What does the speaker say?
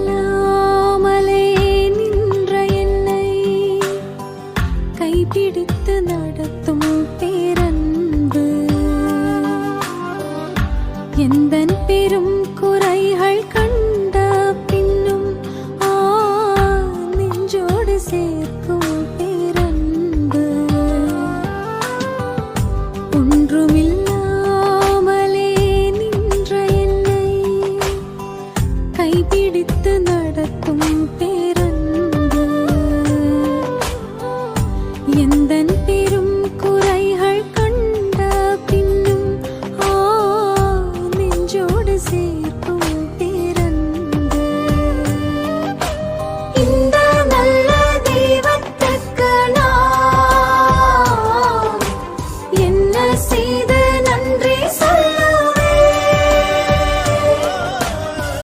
ஒன்றுமில்லாமலே நின்ற என்னை கைப்பிடித்து நடத்தும் பேரன்பு எந்தன் பெரும் குறைகள் கண்ட பின்னும் நெஞ்சோடு சேர்க்கும் பேரன்பு ஒன்றுமில்லாமலே நின்ற என்னை கைப்பிடி